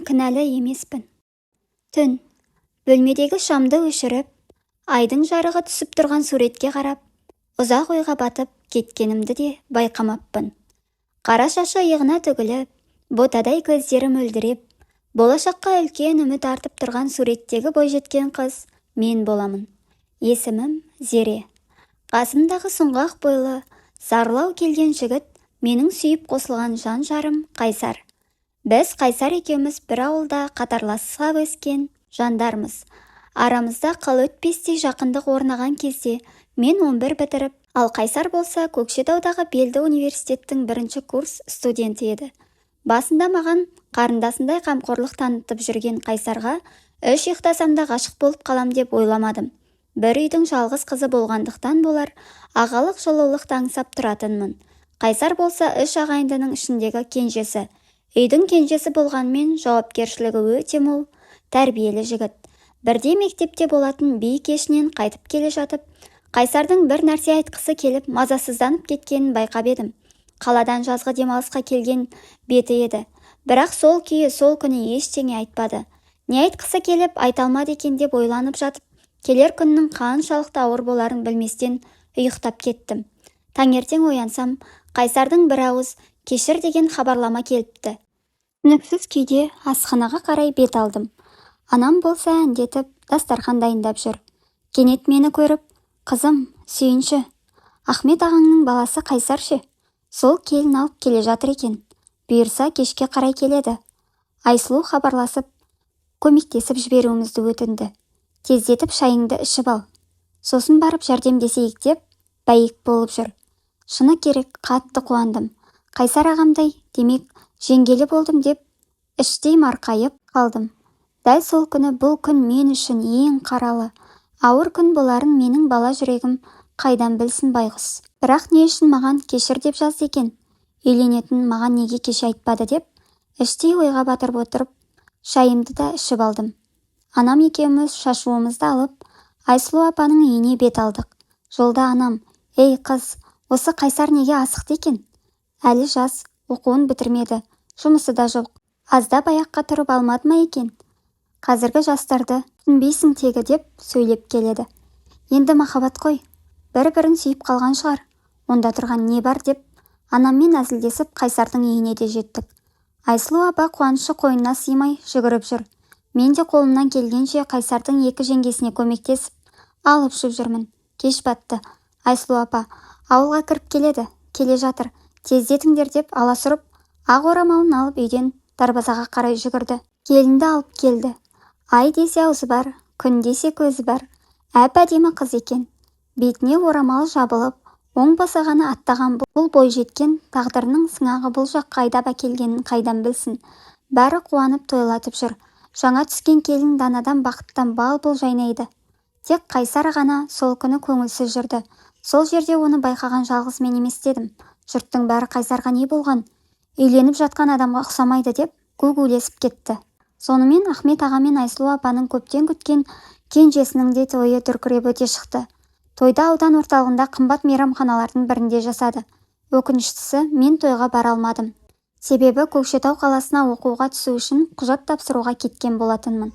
кінәлі емеспін. Түн, бөлмедегі шамды өшіріп, айдың жарығы түсіп тұрған суретке қарап, ұзақ ойға батып кеткенімді де байқамаппын. Қара шашы иығына төгіліп, ботадай көздері мөлдіреп, болашаққа үлкен үміт артып тұрған суреттегі бойжеткен қыз мен боламын. Есімім Зере. Қасымдағы сұңғақ бойлы, зарлау келген жігіт менің сүйіп қосылған жан жарым Қайсар. Біз Қайсар екеуміз бір ауылда қатарласыға өскен жандармыз. Арамызда қыл өтпестей жақындық орнаған кезде мен 11 бітіріп, ал Қайсар болса Көкшетаудағы белді университеттің 1-ші курс студенті еді. Басында маған қарындасындай қамқорлық танытып жүрген Қайсарға үш ұйықтасам да ғашық болып қалам деп ойламадым. Бір үйдің жалғыз қызы болғандықтан болар, ағалық жылулықты аңсап тұратынмын. Қайсар болса үш ағайындының ішіндегі кенжесі. Үйдің кенжесі болғанмен жауапкершілігі өте мол, тәрбиелі жігіт. Бірде мектепте болатын би кешінен қайтып келе жатып, Қайсардың бір нәрсе айтқысы келіп мазасызданып кеткенін байқап едім. Қаладан жазғы демалысқа келген беті еді. Бірақ сол күйі сол күні ештеңе айтпады. Не айтқысы келіп айта алмады екен деп ойланып жатып, келер күннің қаншалықты ауыр боларын білместен ұйықтап кеттім. Таңертең оянсам, Қайсардың бір ауыз кешір деген хабарлама келіпті. Түсініксіз күйде асханаға қарай бет алдым. Анам болса әндетіп, дастархан дайындап жүр. Кенет мені көріп, қызым, сүйінші, Ахмет ағаңның баласы Қайсар ше? Сол келін алып келе жатыр екен. Бұйырса кешке қарай келеді. Айсұлу хабарласып, көмектесіп жіберуімізді өтінді. Тездетіп шайыңды ішіп ал. Сосын барып жәрдемдесейік деп, бәйек болып жүр. Шыны керек, қатты қуандым. Қайсар ағамдай, демек, жеңгелі болдым деп, іштей марқайып қалдым. Дәл сол күні бұл күн мен үшін ең қаралы, ауыр күн боларын менің бала жүрегім қайдан білсін байғұс. Бірақ не үшін маған кешір деп жазды екен? Үйленетін маған неге кеше айтпады деп, іштей ойға батырып отырып, шайымды да ішіп алдым. Анам екеуміз шашуымызды алып, Айсұлу апаның үйіне бет алдық. Жолда анам, ей қыз, осы Қайсар неге асықты екен? Әлі жас, оқуын бітірмеді, жұмысы да жоқ. Аздап аяққа тұрып алмады ма екен? Қазіргі жастарды түсінбейсің тегі деп сөйлеп келеді. Енді махаббат қой, бір-бірін сүйіп қалған шығар. Онда тұрған не бар деп, анаммен әзілдесіп Қайсардың үйіне де жеттік. Айсұлу апа қуанышы қойнына сыймай жүгіріп жүр. Мен де қолымнан келгенше Қайсардың екі жеңгесіне көмектесіп, алып шып жүрмін. Кеш батты. Айсұлу апа, ауылға кіріп келеді, келе жатыр. Тездетіңдер деп аласұрып, ақ орамалын алып үйден дарбазаға қарай жүгірді. Келінді алып келді. Ай десе аузы бар, күн десе көзі бар. Әп-әдемі қыз екен. Бетіне орамалы жабылып, оң босағаны аттаған бұл бойжеткен тағдырының сыңағы бұл жаққа айдап әкелгенін қайдан білсін. Бәрі қуанып тойлатып жүр. Жаңа түскен келін данадан бақыттан бал-бұл жайнайды. Тек Қайсар ғана сол күні көңілсіз жүрді. Сол жерде оны байқаған жалғыз мен емес дедім. Жұрттың бәрі Қайсарға не болған? Үйленіп жатқан адамға ұқсамайды деп гу-гулесіп кетті. Сонымен Ахмет аға мен Айсұлу апаның көптен күткен кенжесінің де тойы дүркіреп өте шықты. Тойда аудан орталығында қымбат мейрамханалардың бірінде жасады. Өкініштісі, мен тойға бара алмадым. Себебі Көкшетау қаласына оқуға түсу үшін құжат тапсыруға кеткен болатынмын.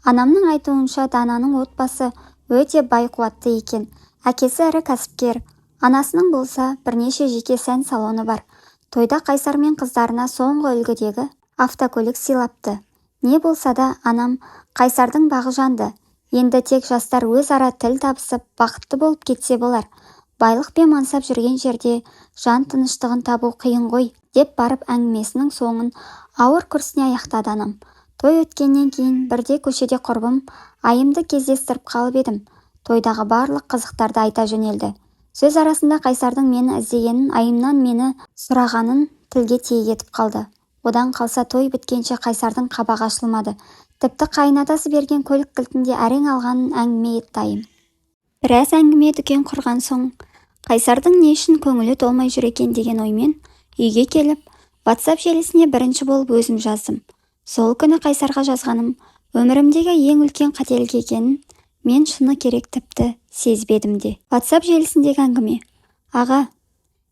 Анамның айтуынша Дананың отбасы өте бай қуатты екен. Әкесі ірі кәсіпкер, анасының болса бірнеше жеке сән салоны бар. Тойда Қайсар мен қыздарына соңғы үлгідегі автокөлік сыйлапты. Не болса да анам Қайсардың бағы жанды. Енді тек жастар өзара тіл табысып, бақытты болып кетсе болар. Байлық пен мансап жүрген жерде жан тыныштығын табу қиын ғой, деп барып әңгімесінің соңын ауыр күрсіне аяқтады анам. Той өткеннен кейін бірде көшеде құрбым айымды кездестіріп қалып едім. Тойдағы барлық қызықтарды айта жөнелді. Сөз арасында Қайсардың мені іздегенін, айымнан мені сұрағанын тілге тиек етіп қалды. Одан қалса той біткенше Қайсардың қабағы ашылмады. Тіпті қайынатасы берген көлік кілтінде әрең алғанын әңгіме етті айым. Біраз әңгіме дүкен құрған соң, Қайсардың не үшін көңілі толмай жүр екен деген оймен үйге келіп, WhatsApp желісіне бірінші болып өзім жаздым. Сол күні Қайсарға жазғаным өмірімдегі ең үлкен қателік екенін мен шыны керек тіпті сезбедім де. WhatsApp желісіндегі әңгіме. Аға,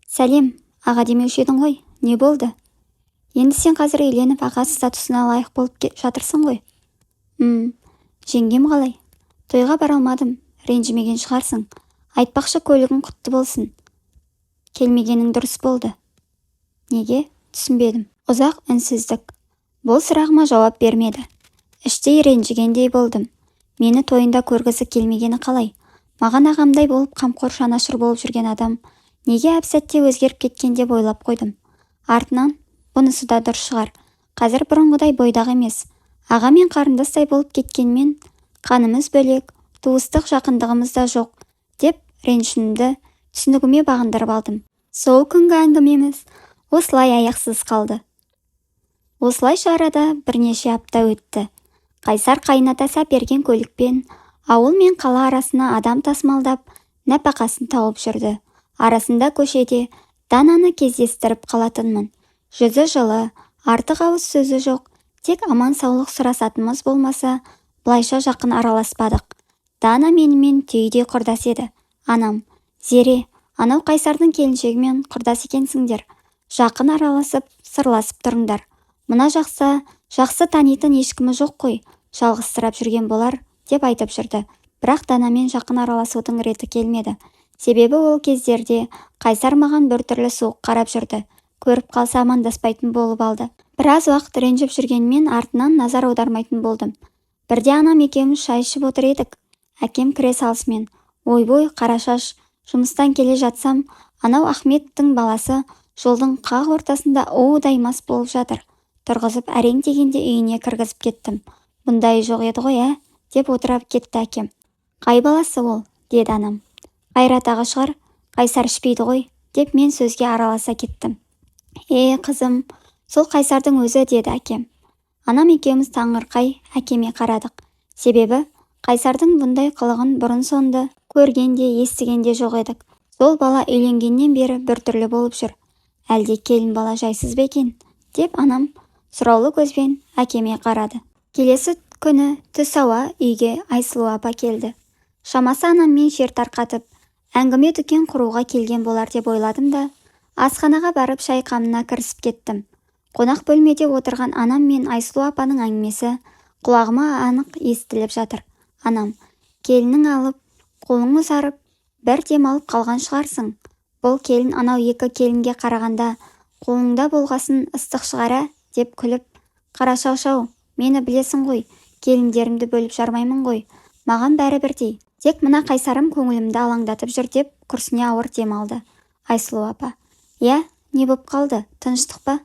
сәлем, аға демеуші едің ғой, не болды? Енді сен қазір үйленіп аға статусына лайық болып жатырсың ғой. Жеңгем қалай? Тойға бара алмадым, ренжімеген шығарсың. Айтпақшы көлігің құтты болсын. Келмегенің дұрыс болды. Неге? Түсінбедім. Ұзақ үнсіздік. Бұл сұрағыма жауап бермеді. Іштей ренжігендей болдым. Мені тойында көргісі келмегені қалай? Маған ағамдай болып қамқор жанашыр болып жүрген адам неге әп-сәтте өзгеріп кеткен деп ойлап қойдым. Артынан, бұнысы да дұрыс шығар. Қазір бұрынғыдай бойдақ емес. Аға мен қарындастай болып кеткенмен, қанымыз бөлек, туыстық жақындығымыз да жоқ, деп ренішімді түсінігіме бағындырып алдым. Сол күнгі әңгімеміз осылай аяқсыз қалды. Осылайша арада бірнеше апта өтті. Қайсар қайынатасы әперген көлікпен ауыл мен қала арасына адам тасымалдап, нәпақасын тауып жүрді. Арасында көшеде Дананы кездестіріп қалатынмын. Жүзі жылы, артық ауыз сөзі жоқ, тек аман саулық сұрасатынымыз болмаса, бұлайша жақын араласпадық. Дана менімен түйдей құрдас еді. Анам, Зере, анау Қайсардың келіншегімен құрдас екенсіңдер. Жақын араласып, сырласып тұрыңдар. Мына жақсы танитын ешкімі жоқ қой, жалғызсырап жүрген болар, деп айтып жүрді. Бірақ Данамен жақын араласудың реті келмеді. Себебі ол кездерде Қайсар маған біртүрлі суық қарап жүрді. Көріп қалса амандаспайтын болып алды. Біраз уақыт ренжіп жүргенмен артынан назар аудармайтын болдым. Бірде анам екеуміз шай ішіп отыр едік. Әкем кіре салысымен, ойбой, қарашаш, жұмыстан келе жатсам, анау Ахметтің баласы жолдың қақ ортасында удай мас болып жатыр. Тұрғызып әрең дегенде үйіне кіргізіп кеттім. Бұндай жоқ еді ғой, деп отырап кетті әкем. Қай баласы ол? Деді анам. Қайрат аға шығар, Қайсар ішпейді ғой, деп мен сөзге араласа кеттім. Қызым, сол Қайсардың өзі, деді әкем. Анам екеуміз таңырқай әкеме қарадық. Себебі Қайсардың бұндай қылығын бұрын-соңды көргенде, естігенде жоқ едік. Сол бала үйленгеннен бері біртүрлі болып жүр. Әлде келін бала жайсыз ба екен? Деп анам сұраулы көзбен әкеме қарады. Келесі күні түс ауа үйге Айсұлу апа келді. Шамасы анаммен жер тарқатып, әңгіме дүкен құруға келген болар деп ойладым да, асханаға барып шай қамына кірісіп кеттім. Қонақ бөлмеде отырған анам мен Айсұлу апаның әңгімесі құлағыма анық естіліп жатыр. Анам, келінің алып, қолың ұзарып, бір демалып қалған шығарсың. Бұл келін анау екі келінге қарағанда қолыңда болғасын ыстық шығара, деп күліп, қарашау-шау, мені білесің ғой, келіндерімді бөліп жармаймын ғой, маған бәрі бірдей. Тек мына Қайсарым көңілімді алаңдатып жүр, деп күрсіне ауыр дем алды. Айсұлу апа, не боп қалды, тыныштық па?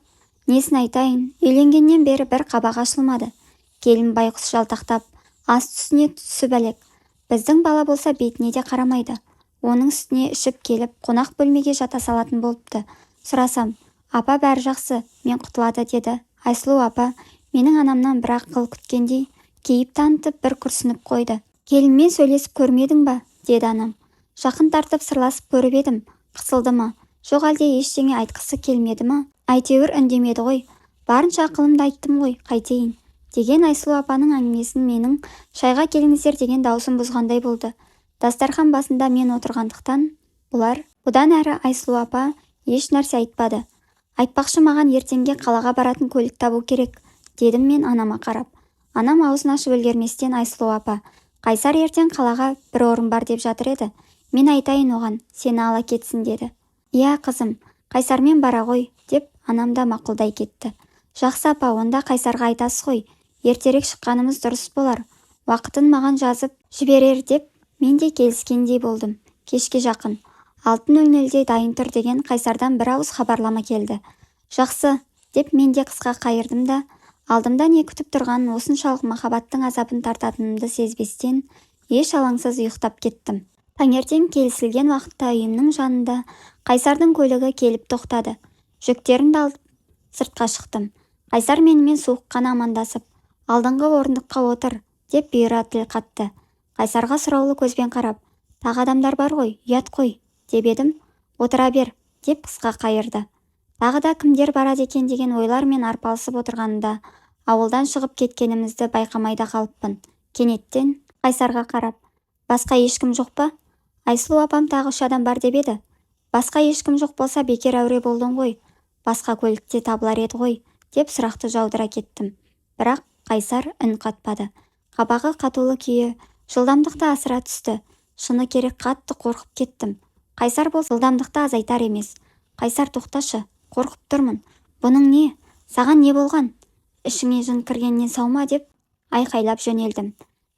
Несін айтайын, үйленгеннен бері бір қабақ ашылмады. Келін байқұс жалтақтап, ас түсіне түсіп әлек. Біздің бала болса бетіне де қарамайды. Оның үстіне ішіп келіп, қонақ бөлмеге жата салатын болыпты. Сұрасам, апа бәрі жақсы, мен құтылады, деді. Айсұлу апа, менің анамнан бірақ қыл күткендей, кейіп танытып бір күрсініп қойды. Келінмен сөйлесіп көрмедің ба? Деді анам. Жақын тартып сырласып көріп едім. Қысылды ма? Жоқ әлде ештеңе айтқысы келмеді ма? Әйтеуір үндемеді ғой. Барынша ақылымды айттым ғой, қайтейін. Деген Айсұлу апаның әңгімесін менің шайға келіңіздер деген даусым бұзғандай болды. Дастархан басында мен отырғандықтан, бұдан әрі Айсұлу апа еш нәрсе айтпады. Айтпақшы, маған ертеңге қалаға баратын көлік табу керек, дедім мен анама қарап. Анам аузын ашып үлгерместен, Айсұлу апа, Қайсар ертең қалаға бір орын бар деп жатыр еді. Мен айтайын оған, сені ала кетсін, деді. Қызым, Қайсармен бара ғой, деп анам да мақұлдай кетті. Жақсы апа, онда Қайсарға айтасыз ғой, ертерек шыққанымыз дұрыс болар. Уақытын маған жазып жіберер, деп мен де келіскендей болдым. Кешке жақын 6:00-де дайын тұр деген Қайсардан бір ауыз хабарлама келді. Жақсы, деп мен де қысқа қайырдым да, алдымда не күтіп тұрғанын, осыншалық махаббаттың азабын тартатынымды сезбестен, еш алаңсыз ұйықтап кеттім. Таңертең келісілген уақытта үйімнің жанында Қайсардың көлігі келіп тоқтады. Жүктерімді алып сыртқа шықтым. Қайсар менімен суық қана амандасып, алдыңғы орындыққа отыр, деп бұйыра тіл қатты. Қайсарға сұраулы көзбен қарап, тағы адамдар бар ғой, ұят қой, деп едім. Отыра бер, деп қысқа қайырды. Тағы да кімдер барады екен деген ойлармен арпалысып отырғанында, ауылдан шығып кеткенімізді байқамайда қалыппын. Кенеттен Қайсарға қарап, басқа ешкім жоқ па? Айсұлу апам тағы 3 адам бар деп еді. Басқа ешкім жоқ болса бекер әуре болдың ғой. Басқа көлікте табылар еді ғой, деп сұрақты жаудыра кеттім. Бірақ Қайсар үн қатпады. Қабағы қатулы күйі жылдамдықты асыра түсті. Шыны керек қатты қорқып кеттім. Қайсар бол жылдамдықты азайтар емес. Қайсар, тоқташы, қорқып тұрмын. Бұның не? Саған не болған? Ішіңе жын кіргеннен сау ма деп айқайлап жөнелдім.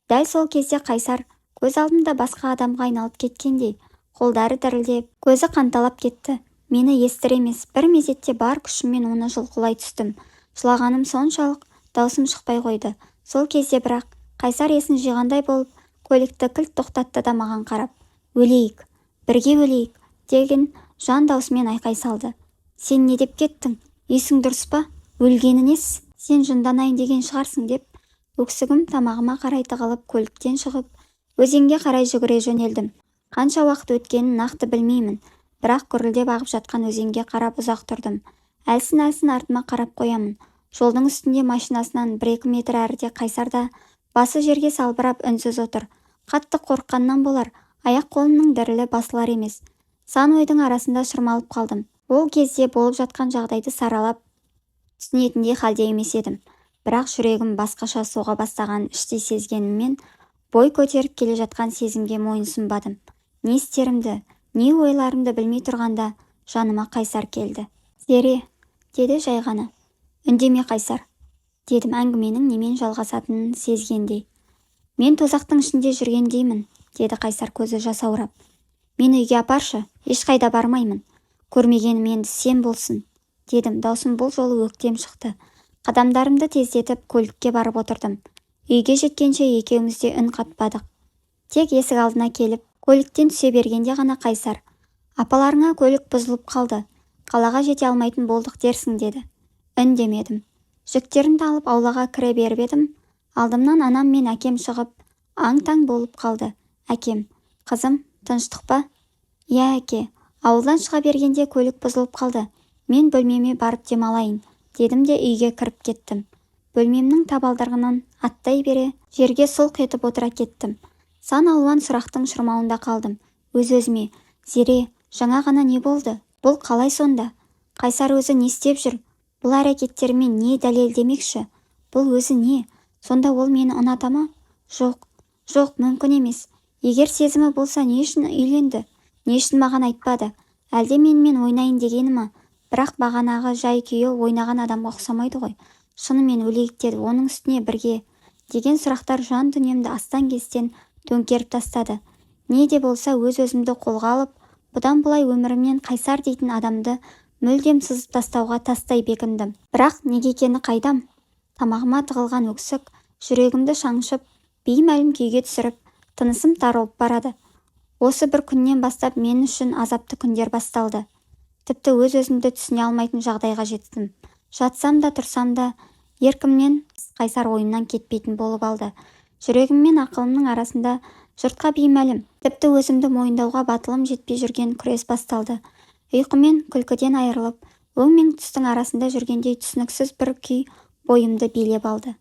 Дәл сол кезде Қайсар көз алдымда басқа адамға айналып кеткендей, қолдары дірілдеп, көзі қанталап кетті. Мені естір емес, бір мезетте бар күшіммен оны жұлқылай түстім. Жылағаным соншалық даусым шықпай қойды. Сол кезде бірақ Қайсар есін жиғандай болып, көлікті кілт тоқтатты да маған қарап, өлейік, бірге өлейік деген жан даусымен айқай салды. Сен не деп кеттің? Есің дұрыс па? Өлгені несі? Сен жынданайын деген шығарсың деп, өксігім тамағыма қарай тығылып көліктен шығып, өзенге қарай жүгіре жөнелдім. Қанша уақыт өткенін нақты білмеймін, бірақ гүрілдеп ағып жатқан өзенге қарап ұзақ тұрдым. Әлсін-әлсін артыма қарап қоямын. Жолдың үстінде машинасынан 1-2 метр әріде Қайсар да басы жерге салбырап үнсіз отыр. Қатты қорыққаннан болар, аяқ-қолымның дірілі басылар емес. Сан ойдың арасында шырмалып қалдым. Ол кезде болып жатқан жағдайды саралап түсінетіндей халде емес едім. Бірақ жүрегім басқаша соға бастаған іштей сезгеніммен, бой көтеріп келе жатқан сезімге мойынсұнбадым. Не істерімді, не ойларымды білмей тұрғанда жаныма Қайсар келді. Зере, деді жай ғана. Үндеме, Қайсар, дедім әңгіменің немен жалғасатынын сезгендей. Мен тозақтың ішінде жүргендеймін, деді Қайсар көзі жасаурап. Мені үйге апаршы, ешқайда бармаймын. Көрмегенім енді сен болсын, дедім. Даусым бұл жолы өктем шықты. Қадамдарымды тездетіп көлікке барып отырдым. Үйге жеткенше екеуміз де үн қатпадық. Тек есік алдына келіп, көліктен түсе бергенде ғана Қайсар, апаларыңа көлік бұзылып қалды, қалаға жете алмайтын болдық дерсің, деді. Үндемедім. Жүктерімді алып аулаға кіре беріп едім. Алдымнан анам мен әкем шығып, аң-таң болып қалды. Әкем, қызым, тыныштық па? Иә, әке, ауылдан шыға бергенде көлік бұзылып қалды. Мен бөлмеме барып демалайын, дедім де үйге кіріп кеттім. Бөлмемнің табалдырығынан аттай бере жерге сұлқ етіп отыра кеттім. Сан алуан сұрақтың шырмауында қалдым. Өз-өзіме, Зере, жаңа ғана не болды? Бұл қалай сонда? Қайсар өзі не істеп жүр? Бұл әрекеттерімен не дәлелдемекші? Бұл өзі не? Сонда ол мені ұната ма? Жоқ, мүмкін емес. Егер сезімі болса, не үшін үйленді? Не үшін маған айтпады? Әлде менімен ойнайын дегені ма? Бірақ бағанағы жай күйі ойнаған адамға ұқсамайды ғой. Шынымен өлейік деді, оның үстіне бірге деген сұрақтар жан дүниемді астан-кестен төңкеріп тастады. Не де болса өз-өзімді қолға алып, бұдан бұлай өмірімнен Қайсар дейтін адамды мүлдем сызып тастауға тастай бекіндім. Бірақ неге екені қайдам? Тамағыма тығылған өксік жүрегімді шаншып, беймәлім күйге түсіріп, тынысым тарылып барады. Осы бір күннен бастап мен үшін азапты күндер басталды. Тіпті өз-өзімді түсіне алмайтын жағдайға жеттім. Жатсам да тұрсам да еркімнен Қайсар ойымнан кетпейтін болып алды. Жүрегім мен ақылымның арасында жұртқа беймәлім, тіпті өзімді мойындауға батылым жетпей жүрген күрес басталды. Ұйқы мен күлкіден айырылып, өң мен түстің арасында жүргендей түсініксіз бір күй бойымды билеп алды.